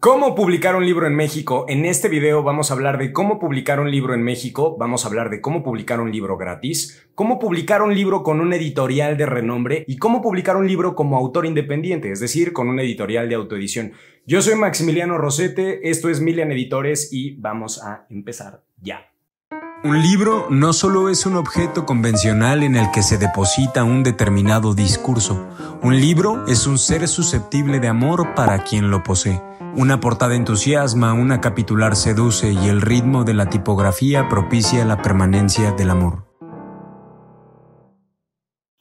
¿Cómo publicar un libro en México? En este video vamos a hablar de cómo publicar un libro en México, vamos a hablar de cómo publicar un libro gratis, cómo publicar un libro con un editorial de renombre y cómo publicar un libro como autor independiente, es decir, con un editorial de autoedición. Yo soy Maximiliano Rosete, esto es Milian Editores y vamos a empezar ya. Un libro no solo es un objeto convencional en el que se deposita un determinado discurso. Un libro es un ser susceptible de amor para quien lo posee. Una portada entusiasma, una capitular seduce y el ritmo de la tipografía propicia la permanencia del amor.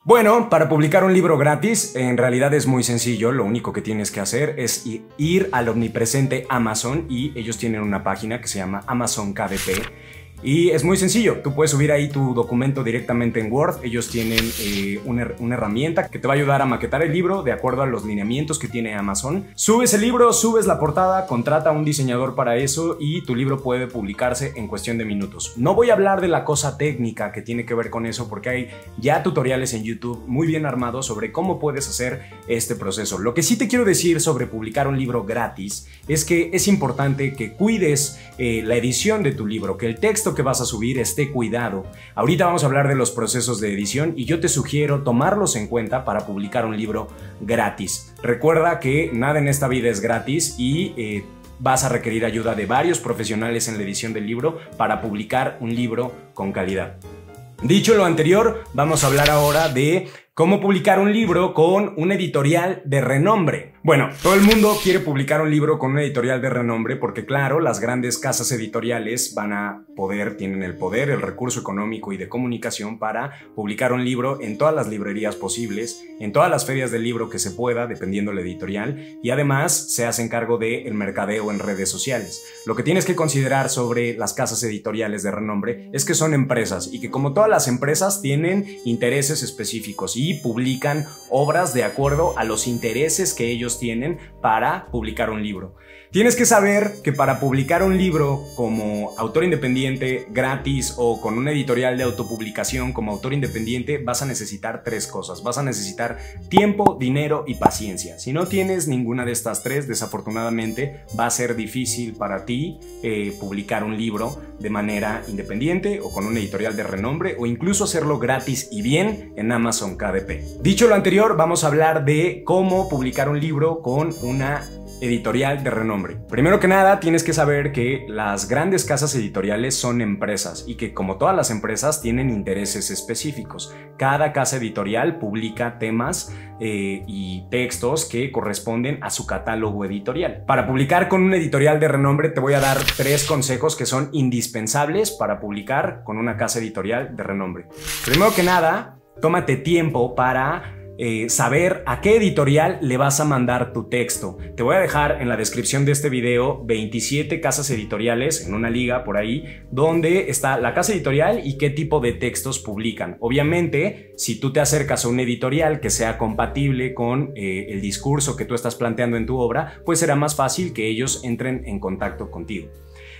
Bueno, para publicar un libro gratis, en realidad es muy sencillo. Lo único que tienes que hacer es ir al omnipresente Amazon y ellos tienen una página que se llama Amazon KDP. Y es muy sencillo, tú puedes subir ahí tu documento directamente en Word. Ellos tienen una herramienta que te va a ayudar a maquetar el libro de acuerdo a los lineamientos que tiene Amazon. Subes el libro, subes la portada, contrata a un diseñador para eso y tu libro puede publicarse en cuestión de minutos. No voy a hablar de la cosa técnica que tiene que ver con eso porque hay ya tutoriales en YouTube muy bien armados sobre cómo puedes hacer este proceso. Lo que sí te quiero decir sobre publicar un libro gratis es que es importante que cuides la edición de tu libro, que el texto que vas a subir esté cuidado. Ahorita vamos a hablar de los procesos de edición y yo te sugiero tomarlos en cuenta para publicar un libro gratis. Recuerda que nada en esta vida es gratis y vas a requerir ayuda de varios profesionales en la edición del libro para publicar un libro con calidad. Dicho lo anterior, vamos a hablar ahora de cómo publicar un libro con un editorial de renombre. Bueno, todo el mundo quiere publicar un libro con un editorial de renombre porque, claro, las grandes casas editoriales tienen el poder, el recurso económico y de comunicación para publicar un libro en todas las librerías posibles, en todas las ferias del libro que se pueda, dependiendo la editorial, y además se hacen cargo del mercadeo en redes sociales. Lo que tienes que considerar sobre las casas editoriales de renombre es que son empresas y que, como todas las empresas, tienen intereses específicos y publican obras de acuerdo a los intereses que ellos tienen para publicar un libro. Tienes que saber que para publicar un libro como autor independiente gratis o con una editorial de autopublicación como autor independiente vas a necesitar tres cosas. Vas a necesitar tiempo, dinero y paciencia. Si no tienes ninguna de estas tres, desafortunadamente va a ser difícil para ti publicar un libro de manera independiente o con una editorial de renombre o incluso hacerlo gratis y bien en Amazon KDP. Dicho lo anterior, vamos a hablar de cómo publicar un libro con una editorial de renombre. Primero que nada, tienes que saber que las grandes casas editoriales son empresas y que, como todas las empresas, tienen intereses específicos. Cada casa editorial publica temas y textos que corresponden a su catálogo editorial. Para publicar con un editorial de renombre te voy a dar tres consejos que son indispensables para publicar con una casa editorial de renombre. Primero que nada, tómate tiempo para saber a qué editorial le vas a mandar tu texto. Te voy a dejar en la descripción de este video 27 casas editoriales en una liga por ahí donde está la casa editorial y qué tipo de textos publican. Obviamente, si tú te acercas a un editorial que sea compatible con el discurso que tú estás planteando en tu obra, pues será más fácil que ellos entren en contacto contigo.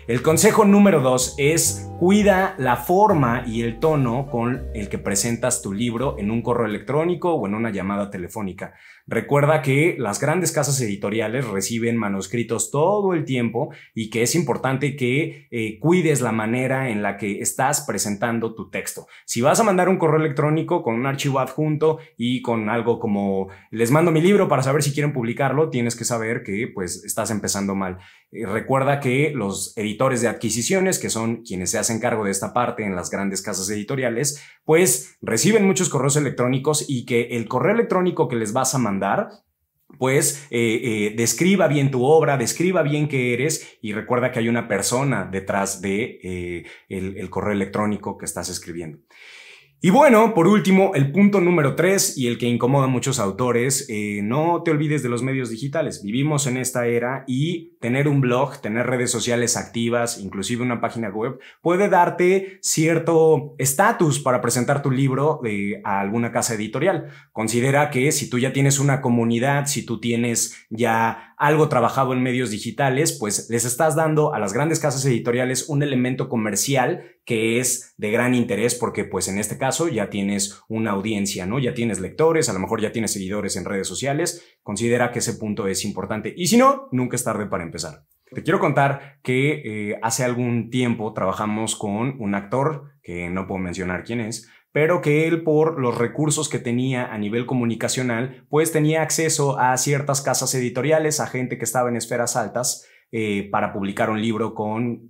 El consejo número 2 es cuida la forma y el tono con el que presentas tu libro en un correo electrónico o en una llamada telefónica. Recuerda que las grandes casas editoriales reciben manuscritos todo el tiempo y que es importante que cuides la manera en la que estás presentando tu texto. Si vas a mandar un correo electrónico con un archivo adjunto y con algo como les mando mi libro para saber si quieren publicarlo, tienes que saber que pues estás empezando mal. Recuerda que los editores de adquisiciones, que son quienes se hacen cargo de esta parte en las grandes casas editoriales, pues reciben muchos correos electrónicos y que el correo electrónico que les vas a mandar pues describa bien tu obra, describa bien qué eres y recuerda que hay una persona detrás de el correo electrónico que estás escribiendo. Y bueno, por último, el punto número 3 y el que incomoda a muchos autores, no te olvides de los medios digitales. Vivimos en esta era y tener un blog, tener redes sociales activas, inclusive una página web, puede darte cierto estatus para presentar tu libro a alguna casa editorial. Considera que si tú ya tienes una comunidad, si tú tienes ya algo trabajado en medios digitales, pues les estás dando a las grandes casas editoriales un elemento comercial que es de gran interés porque pues en este caso ya tienes una audiencia, ¿no? Ya tienes lectores, a lo mejor ya tienes seguidores en redes sociales. Considera que ese punto es importante y si no, nunca es tarde para empezar. Te quiero contar que hace algún tiempo trabajamos con un actor, que no puedo mencionar quién es, pero que él, por los recursos que tenía a nivel comunicacional, pues tenía acceso a ciertas casas editoriales, a gente que estaba en esferas altas, para publicar un libro con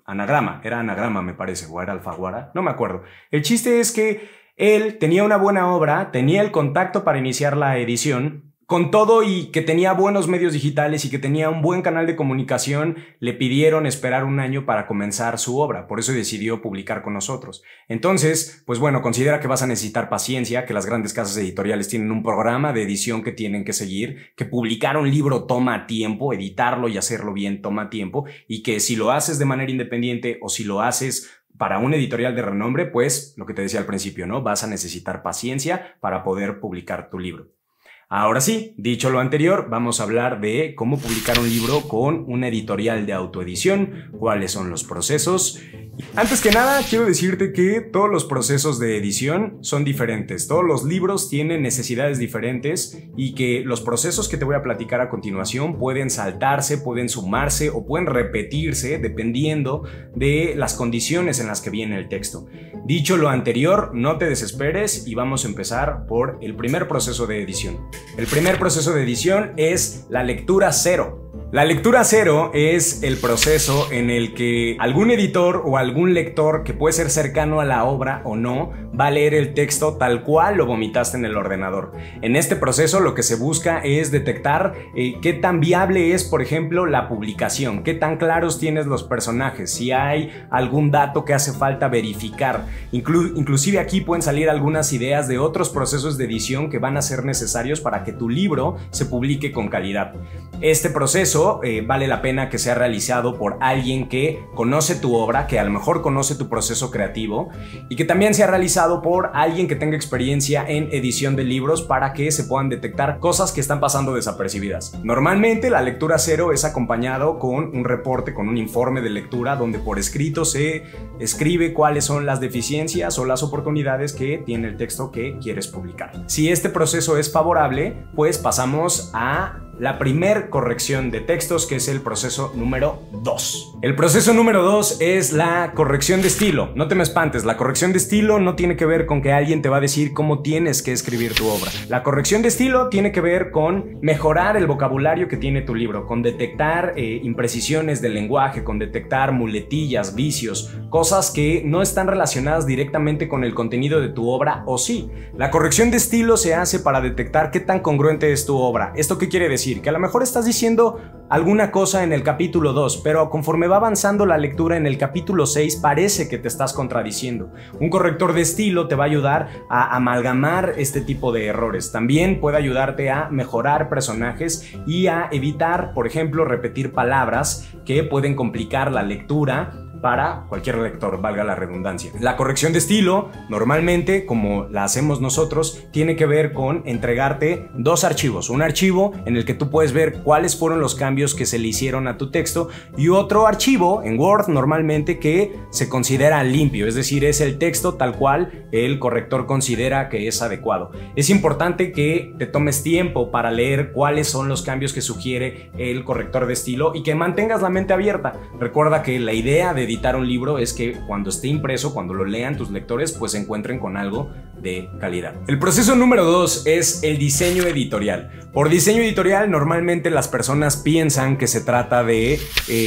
Anagrama. Era Anagrama, me parece, o era Alfaguara, no me acuerdo. El chiste es que él tenía una buena obra, tenía el contacto para iniciar la edición. Con todo y que tenía buenos medios digitales y que tenía un buen canal de comunicación, le pidieron esperar un año para comenzar su obra. Por eso decidió publicar con nosotros. Entonces, pues bueno, considera que vas a necesitar paciencia, que las grandes casas editoriales tienen un programa de edición que tienen que seguir, que publicar un libro toma tiempo, editarlo y hacerlo bien toma tiempo, y que si lo haces de manera independiente o si lo haces para un editorial de renombre, pues lo que te decía al principio, ¿no? Vas a necesitar paciencia para poder publicar tu libro. Ahora sí, dicho lo anterior, vamos a hablar de cómo publicar un libro con una editorial de autoedición, cuáles son los procesos. Antes que nada, quiero decirte que todos los procesos de edición son diferentes. Todos los libros tienen necesidades diferentes y que los procesos que te voy a platicar a continuación pueden saltarse, pueden sumarse o pueden repetirse dependiendo de las condiciones en las que viene el texto. Dicho lo anterior, no te desesperes y vamos a empezar por el primer proceso de edición. El primer proceso de edición es la lectura cero. La lectura cero es el proceso en el que algún editor o algún lector que puede ser cercano a la obra o no va a leer el texto tal cual lo vomitaste en el ordenador. En este proceso lo que se busca es detectar qué tan viable es, por ejemplo, la publicación, qué tan claros tienes los personajes, si hay algún dato que hace falta verificar. Inclusive aquí pueden salir algunas ideas de otros procesos de edición que van a ser necesarios para que tu libro se publique con calidad. Este proceso vale la pena que sea realizado por alguien que conoce tu obra, que a lo mejor conoce tu proceso creativo y que también sea realizado por alguien que tenga experiencia en edición de libros para que se puedan detectar cosas que están pasando desapercibidas. Normalmente la lectura cero es acompañado con un reporte, con un informe de lectura donde por escrito se escribe cuáles son las deficiencias o las oportunidades que tiene el texto que quieres publicar. Si este proceso es favorable, pues pasamos a la primer corrección de textos, que es el proceso número 2. El proceso número 2 es la corrección de estilo. No te me espantes, la corrección de estilo no tiene que ver con que alguien te va a decir cómo tienes que escribir tu obra. La corrección de estilo tiene que ver con mejorar el vocabulario que tiene tu libro, con detectar imprecisiones del lenguaje, con detectar muletillas, vicios, cosas que no están relacionadas directamente con el contenido de tu obra, o sí. La corrección de estilo se hace para detectar qué tan congruente es tu obra. ¿Esto qué quiere decir? Que a lo mejor estás diciendo alguna cosa en el capítulo 2, pero conforme va avanzando la lectura en el capítulo 6 parece que te estás contradiciendo. Un corrector de estilo te va a ayudar a amalgamar este tipo de errores. También puede ayudarte a mejorar personajes y a evitar, por ejemplo, repetir palabras que pueden complicar la lectura para cualquier lector, valga la redundancia. La corrección de estilo, normalmente, como la hacemos nosotros, tiene que ver con entregarte dos archivos. Un archivo en el que tú puedes ver cuáles fueron los cambios que se le hicieron a tu texto y otro archivo en Word normalmente que se considera limpio, es decir, es el texto tal cual el corrector considera que es adecuado. Es importante que te tomes tiempo para leer cuáles son los cambios que sugiere el corrector de estilo y que mantengas la mente abierta. Recuerda que la idea de editar un libro es que cuando esté impreso, cuando lo lean tus lectores, pues se encuentren con algo de calidad. El proceso número 2 es el diseño editorial. Por diseño editorial, normalmente las personas piensan que se trata de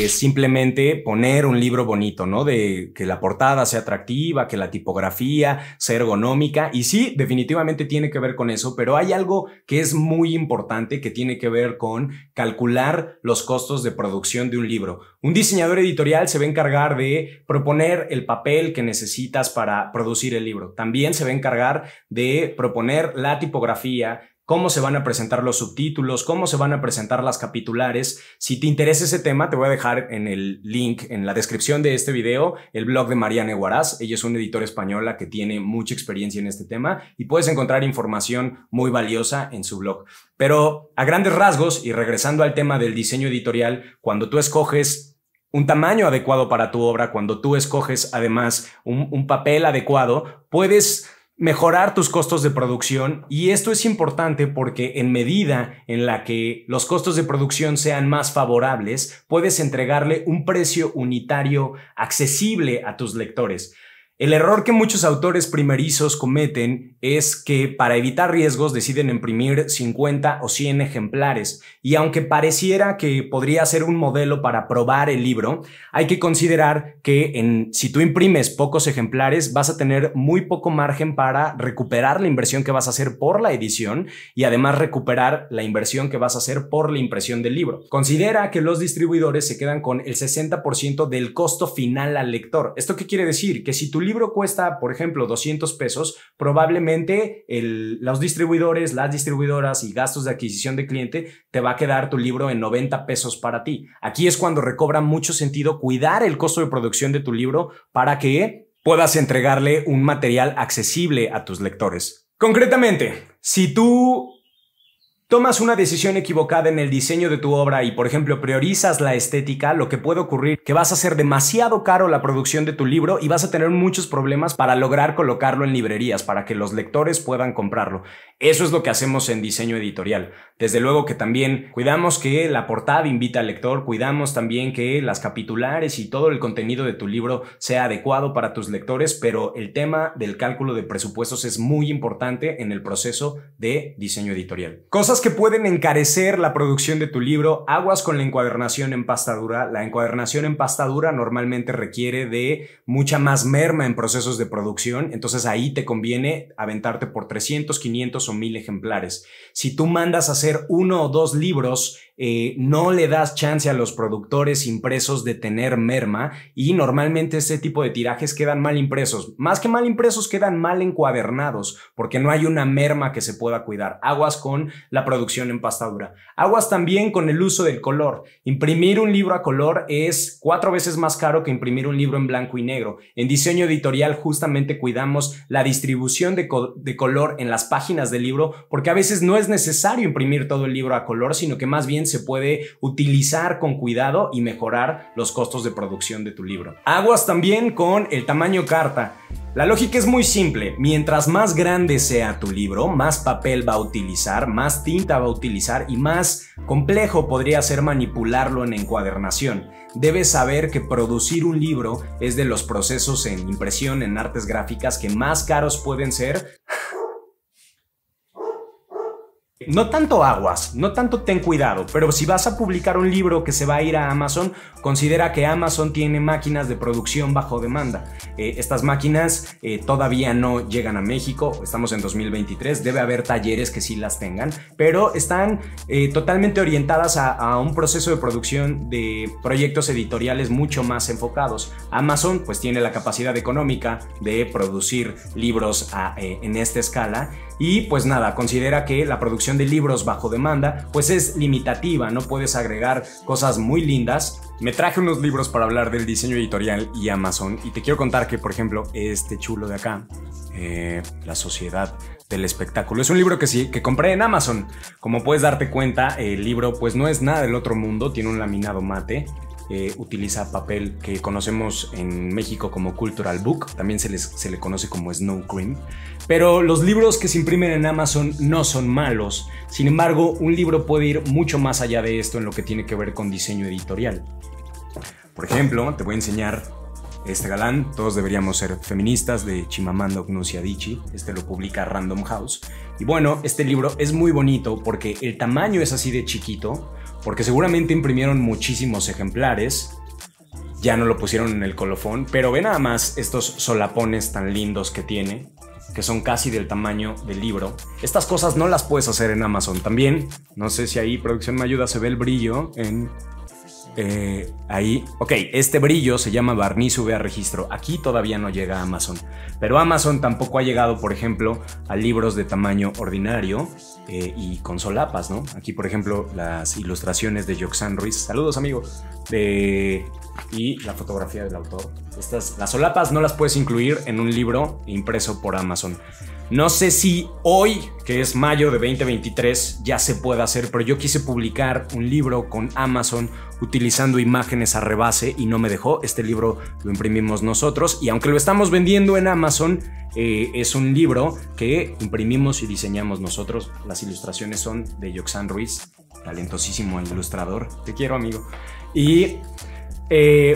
simplemente poner un libro bonito, ¿no? De que la portada sea atractiva, que la tipografía sea ergonómica, y sí, definitivamente tiene que ver con eso, pero hay algo que es muy importante que tiene que ver con calcular los costos de producción de un libro. Un diseñador editorial se va a encargar de proponer el papel que necesitas para producir el libro. También se va a encargar de proponer la tipografía, cómo se van a presentar los subtítulos, cómo se van a presentar las capitulares. Si te interesa ese tema, te voy a dejar en el link, en la descripción de este video, el blog de Mariana Huaraz. Ella es una editora española que tiene mucha experiencia en este tema y puedes encontrar información muy valiosa en su blog. Pero a grandes rasgos, y regresando al tema del diseño editorial, cuando tú escoges un tamaño adecuado para tu obra, cuando tú escoges además un papel adecuado, puedes mejorar tus costos de producción, y esto es importante porque en medida en la que los costos de producción sean más favorables, puedes entregarle un precio unitario accesible a tus lectores. El error que muchos autores primerizos cometen es que para evitar riesgos deciden imprimir 50 o 100 ejemplares, y aunque pareciera que podría ser un modelo para probar el libro, hay que considerar que si tú imprimes pocos ejemplares vas a tener muy poco margen para recuperar la inversión que vas a hacer por la edición y además recuperar la inversión que vas a hacer por la impresión del libro. Considera que los distribuidores se quedan con el 60% del costo final al lector. ¿Esto qué quiere decir? Que si tu libro cuesta, por ejemplo, 200 pesos, probablemente los distribuidores, las distribuidoras y gastos de adquisición de cliente te va a quedar tu libro en 90 pesos para ti. Aquí es cuando recobra mucho sentido cuidar el costo de producción de tu libro para que puedas entregarle un material accesible a tus lectores. Concretamente, si tú tomas una decisión equivocada en el diseño de tu obra y, por ejemplo, priorizas la estética, lo que puede ocurrir es que vas a hacer demasiado caro la producción de tu libro y vas a tener muchos problemas para lograr colocarlo en librerías, para que los lectores puedan comprarlo. Eso es lo que hacemos en diseño editorial. Desde luego que también cuidamos que la portada invita al lector, cuidamos también que las capitulares y todo el contenido de tu libro sea adecuado para tus lectores, pero el tema del cálculo de presupuestos es muy importante en el proceso de diseño editorial. Cosas que pueden encarecer la producción de tu libro: aguas con la encuadernación en pasta dura. La encuadernación en pasta dura normalmente requiere de mucha más merma en procesos de producción, entonces ahí te conviene aventarte por 300, 500 o 1000 ejemplares. Si tú mandas a hacer 1 o 2 libros, no le das chance a los productores impresos de tener merma, y normalmente este tipo de tirajes quedan mal impresos. Más que mal impresos, quedan mal encuadernados porque no hay una merma que se pueda cuidar. Aguas con la producción en pasta dura. Aguas también con el uso del color. Imprimir un libro a color es 4 veces más caro que imprimir un libro en blanco y negro. En diseño editorial justamente cuidamos la distribución de color en las páginas del libro, porque a veces no es necesario imprimir todo el libro a color, sino que más bien se puede utilizar con cuidado y mejorar los costos de producción de tu libro. Aguas también con el tamaño carta. La lógica es muy simple: mientras más grande sea tu libro, más papel va a utilizar, más tinta va a utilizar y más complejo podría ser manipularlo en encuadernación. Debes saber que producir un libro es de los procesos en impresión, en artes gráficas, que más caros pueden ser. No tanto aguas, no tanto ten cuidado, pero si vas a publicar un libro que se va a ir a Amazon, considera que Amazon tiene máquinas de producción bajo demanda. Estas máquinas todavía no llegan a México, estamos en 2023, debe haber talleres que sí las tengan, pero están totalmente orientadas a un proceso de producción de proyectos editoriales mucho más enfocados. Amazon pues tiene la capacidad económica de producir libros en esta escala. Y pues nada, considera que la producción de libros bajo demanda pues es limitativa, no puedes agregar cosas muy lindas. Me traje unos libros para hablar del diseño editorial y Amazon, y te quiero contar que, por ejemplo, este chulo de acá, La Sociedad del Espectáculo, es un libro que compré en Amazon. Como puedes darte cuenta, el libro pues no es nada del otro mundo, tiene un laminado mate. Utiliza papel que conocemos en México como Cultural Book, también se le conoce como Snow Cream. Pero los libros que se imprimen en Amazon no son malos. Sin embargo, un libro puede ir mucho más allá de esto en lo que tiene que ver con diseño editorial. Por ejemplo, te voy a enseñar este galán, Todos deberíamos ser feministas, de Chimamanda Ngozi Adichie. Este lo publica Random House. Y bueno, este libro es muy bonito porque el tamaño es así de chiquito, porque seguramente imprimieron muchísimos ejemplares. Ya no lo pusieron en el colofón, pero ve nada más estos solapones tan lindos que tiene, que son casi del tamaño del libro. Estas cosas no las puedes hacer en Amazon. También, no sé si ahí producción me ayuda, se ve el brillo en ahí. Ok, este brillo se llama barniz UV a registro. Aquí todavía no llega a Amazon. Pero Amazon tampoco ha llegado, por ejemplo, a libros de tamaño ordinario y con solapas, ¿no? Aquí, por ejemplo, las ilustraciones de Yoxan Ruiz. Saludos, amigo. Y la fotografía del autor. Las solapas no las puedes incluir en un libro impreso por Amazon. No sé si hoy, que es mayo de 2023, ya se puede hacer, pero yo quise publicar un libro con Amazon utilizando imágenes a rebase y no me dejó. Este libro lo imprimimos nosotros y aunque lo estamos vendiendo en Amazon, es un libro que imprimimos y diseñamos nosotros. Las ilustraciones son de Yoxan Ruiz, talentosísimo ilustrador. Te quiero, amigo. Y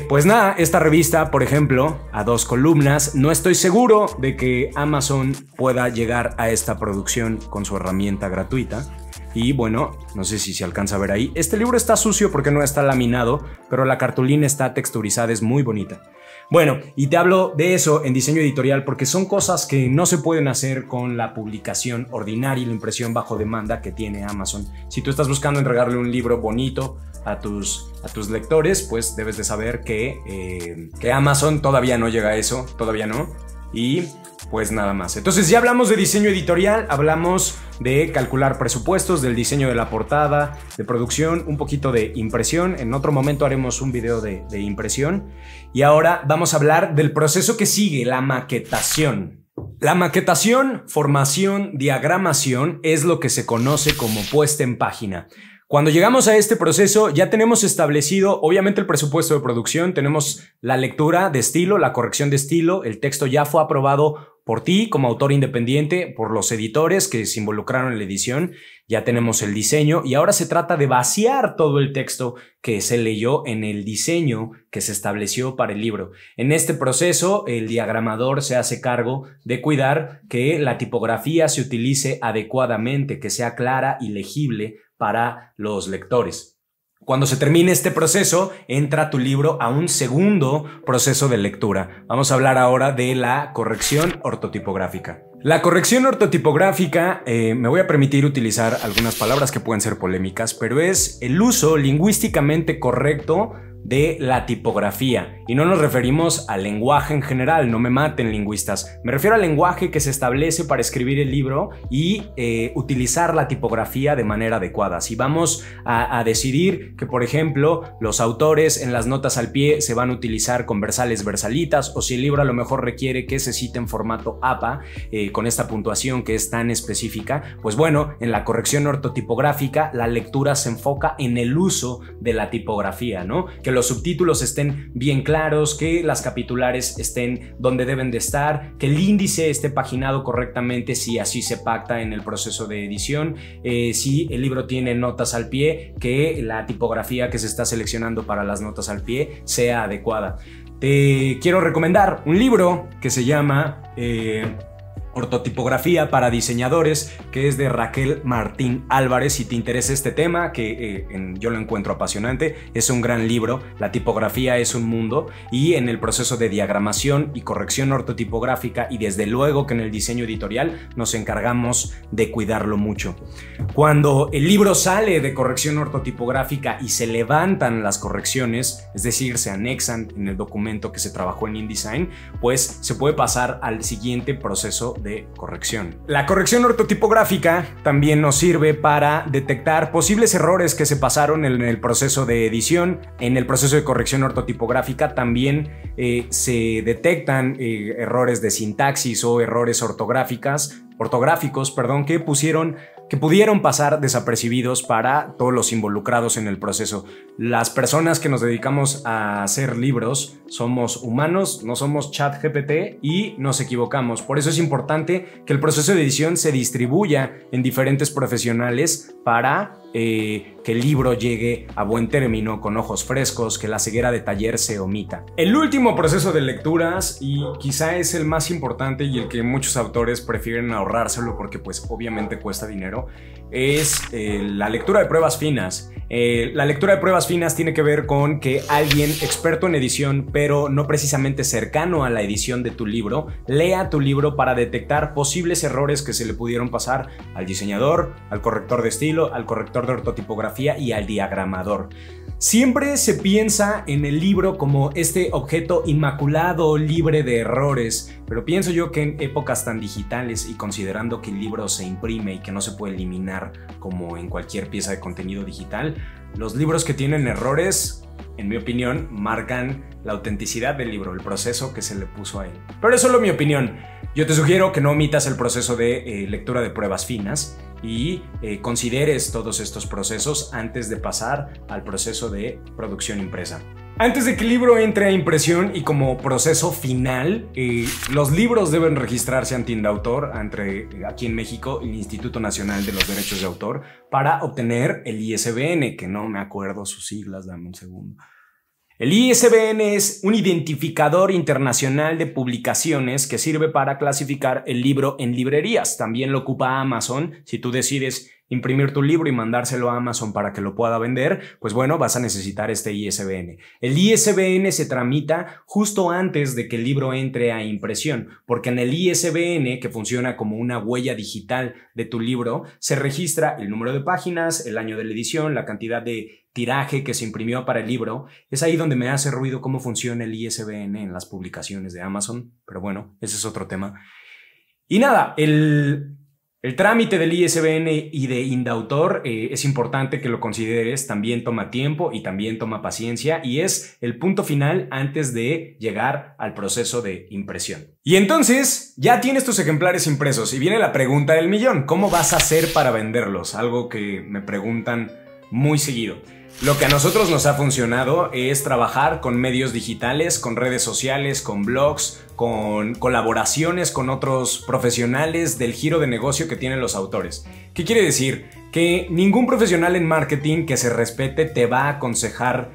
pues nada, esta revista, por ejemplo, a 2 columnas. No estoy seguro de que Amazon pueda llegar a esta producción con su herramienta gratuita. Y bueno, no sé si se alcanza a ver ahí. Este libro está sucio porque no está laminado, pero la cartulina está texturizada, es muy bonita. Bueno, y te hablo de eso en diseño editorial porque son cosas que no se pueden hacer con la publicación ordinaria y la impresión bajo demanda que tiene Amazon. Si tú estás buscando entregarle un libro bonito a tus lectores, pues debes de saber que Amazon todavía no llega a eso, todavía no. Y pues nada más. Entonces ya hablamos de diseño editorial, hablamos de calcular presupuestos, del diseño de la portada, de producción, un poquito de impresión. En otro momento haremos un video de impresión. Y ahora vamos a hablar del proceso que sigue, la maquetación. La maquetación, formación, diagramación es lo que se conoce como puesta en página. Cuando llegamos a este proceso ya tenemos establecido obviamente el presupuesto de producción, tenemos la lectura de estilo, la corrección de estilo, el texto ya fue aprobado por ti como autor independiente, por los editores que se involucraron en la edición, ya tenemos el diseño y ahora se trata de vaciar todo el texto que se leyó en el diseño que se estableció para el libro. En este proceso el diagramador se hace cargo de cuidar que la tipografía se utilice adecuadamente, que sea clara y legible para los lectores. Cuando se termine este proceso, entra tu libro a un segundo proceso de lectura. Vamos a hablar ahora de la corrección ortotipográfica. La corrección ortotipográfica, me voy a permitir utilizar algunas palabras que pueden ser polémicas, pero es el uso lingüísticamente correcto de la tipografía y no nos referimos al lenguaje en general, no me maten lingüistas, me refiero al lenguaje que se establece para escribir el libro y utilizar la tipografía de manera adecuada. Si vamos a decidir que por ejemplo los autores en las notas al pie se van a utilizar con versales versalitas o si el libro a lo mejor requiere que se cite en formato APA con esta puntuación que es tan específica, pues bueno, en la corrección ortotipográfica la lectura se enfoca en el uso de la tipografía, ¿no? Que los subtítulos estén bien claros, que las capitulares estén donde deben de estar, que el índice esté paginado correctamente si así se pacta en el proceso de edición, si el libro tiene notas al pie, que la tipografía que se está seleccionando para las notas al pie sea adecuada. Te quiero recomendar un libro que se llama Ortotipografía para diseñadores, que es de Raquel Martín Álvarez. Si te interesa este tema, que yo lo encuentro apasionante, es un gran libro. La tipografía es un mundo y en el proceso de diagramación y corrección ortotipográfica y desde luego que en el diseño editorial nos encargamos de cuidarlo mucho. Cuando el libro sale de corrección ortotipográfica y se levantan las correcciones, es decir, se anexan en el documento que se trabajó en InDesign, pues se puede pasar al siguiente proceso de corrección. La corrección ortotipográfica también nos sirve para detectar posibles errores que se pasaron en el proceso de edición. En el proceso de corrección ortotipográfica también se detectan errores de sintaxis o errores ortográficos, que pudieron pasar desapercibidos para todos los involucrados en el proceso. Las personas que nos dedicamos a hacer libros somos humanos, no somos ChatGPT y nos equivocamos. Por eso es importante que el proceso de edición se distribuya en diferentes profesionales para que el libro llegue a buen término, con ojos frescos, que la ceguera de taller se omita. El último proceso de lecturas, y quizá es el más importante y el que muchos autores prefieren ahorrárselo porque pues obviamente cuesta dinero, es la lectura de pruebas finas. La lectura de pruebas finas tiene que ver con que alguien experto en edición, pero no precisamente cercano a la edición de tu libro, lea tu libro para detectar posibles errores que se le pudieron pasar al diseñador, al corrector de estilo, al corrector de ortotipografía y al diagramador. Siempre se piensa en el libro como este objeto inmaculado, libre de errores, pero pienso yo que en épocas tan digitales y considerando que el libro se imprime y que no se puede eliminar como en cualquier pieza de contenido digital, los libros que tienen errores, en mi opinión, marcan la autenticidad del libro, el proceso que se le puso a él. Pero es solo mi opinión. Yo te sugiero que no omitas el proceso de lectura de pruebas finas y consideres todos estos procesos antes de pasar al proceso de producción impresa. Antes de que el libro entre a impresión y como proceso final, los libros deben registrarse ante Indautor, aquí en México, el Instituto Nacional de los Derechos de Autor, para obtener el ISBN, que no me acuerdo sus siglas, dame un segundo. El ISBN es un identificador internacional de publicaciones que sirve para clasificar el libro en librerías. También lo ocupa Amazon. Si tú decides imprimir tu libro y mandárselo a Amazon para que lo pueda vender, pues bueno, vas a necesitar este ISBN. El ISBN se tramita justo antes de que el libro entre a impresión, porque en el ISBN, que funciona como una huella digital de tu libro, se registra el número de páginas, el año de la edición, la cantidad de tiraje que se imprimió para el libro. Es ahí donde me hace ruido cómo funciona el ISBN en las publicaciones de Amazon, pero bueno, ese es otro tema. Y nada, el trámite del ISBN y de Indautor es importante que lo consideres, también toma tiempo y también toma paciencia y es el punto final antes de llegar al proceso de impresión. Y entonces ya tienes tus ejemplares impresos y viene la pregunta del millón, ¿cómo vas a hacer para venderlos? Algo que me preguntan muy seguido. Lo que a nosotros nos ha funcionado es trabajar con medios digitales, con redes sociales, con blogs, con colaboraciones con otros profesionales del giro de negocio que tienen los autores. ¿Qué quiere decir? Que ningún profesional en marketing que se respete te va a aconsejar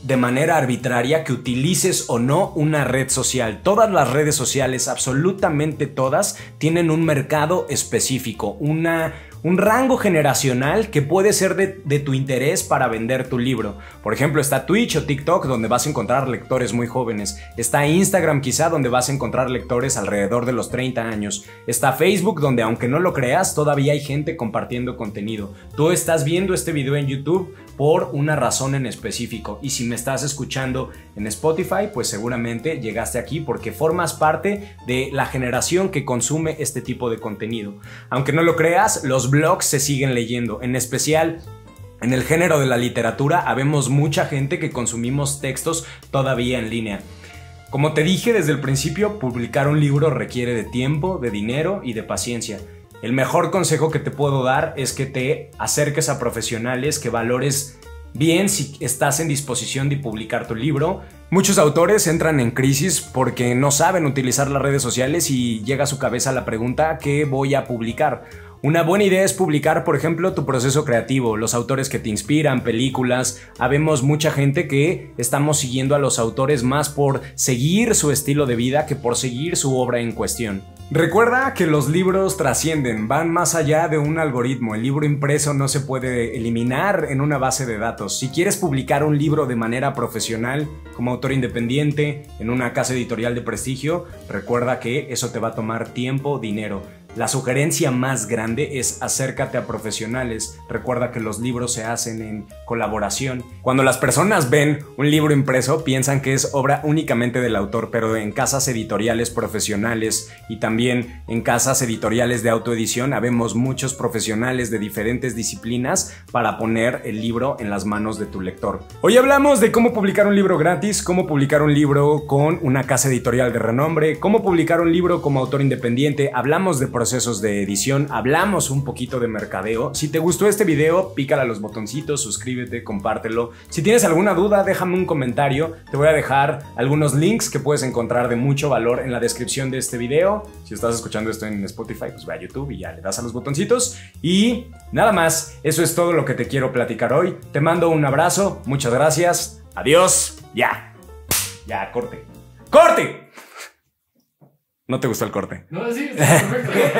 de manera arbitraria que utilices o no una red social. Todas las redes sociales, absolutamente todas, tienen un mercado específico, un rango generacional que puede ser de tu interés para vender tu libro. Por ejemplo, está Twitch o TikTok, donde vas a encontrar lectores muy jóvenes. Está Instagram quizá, donde vas a encontrar lectores alrededor de los 30 años. Está Facebook, donde aunque no lo creas, todavía hay gente compartiendo contenido. Tú estás viendo este video en YouTube por una razón en específico. Y si me estás escuchando en Spotify, pues seguramente llegaste aquí porque formas parte de la generación que consume este tipo de contenido. Aunque no lo creas, los blogs se siguen leyendo, en especial en el género de la literatura habemos mucha gente que consumimos textos todavía en línea. Como te dije desde el principio, publicar un libro requiere de tiempo, de dinero y de paciencia. El mejor consejo que te puedo dar es que te acerques a profesionales, que valores bien si estás en disposición de publicar tu libro. Muchos autores entran en crisis porque no saben utilizar las redes sociales y llega a su cabeza la pregunta: ¿qué voy a publicar? Una buena idea es publicar, por ejemplo, tu proceso creativo, los autores que te inspiran, películas. Habemos mucha gente que estamos siguiendo a los autores más por seguir su estilo de vida que por seguir su obra en cuestión. Recuerda que los libros trascienden, van más allá de un algoritmo. El libro impreso no se puede eliminar en una base de datos. Si quieres publicar un libro de manera profesional, como autor independiente, en una casa editorial de prestigio, recuerda que eso te va a tomar tiempo, dinero. La sugerencia más grande es acércate a profesionales. Recuerda que los libros se hacen en colaboración. Cuando las personas ven un libro impreso, piensan que es obra únicamente del autor, pero en casas editoriales profesionales y también en casas editoriales de autoedición habemos muchos profesionales de diferentes disciplinas para poner el libro en las manos de tu lector. Hoy hablamos de cómo publicar un libro gratis, cómo publicar un libro con una casa editorial de renombre, cómo publicar un libro como autor independiente. Hablamos de procesos de edición, hablamos un poquito de mercadeo. Si te gustó este video, pícale a los botoncitos, suscríbete, compártelo. Si tienes alguna duda, déjame un comentario. Te voy a dejar algunos links que puedes encontrar de mucho valor en la descripción de este video. Si estás escuchando esto en Spotify, pues ve a YouTube y ya le das a los botoncitos. Y nada más, eso es todo lo que te quiero platicar hoy. Te mando un abrazo, muchas gracias, adiós, ya, corte. ¡Corte! ¿No te gustó el corte? No, sí, está perfecto.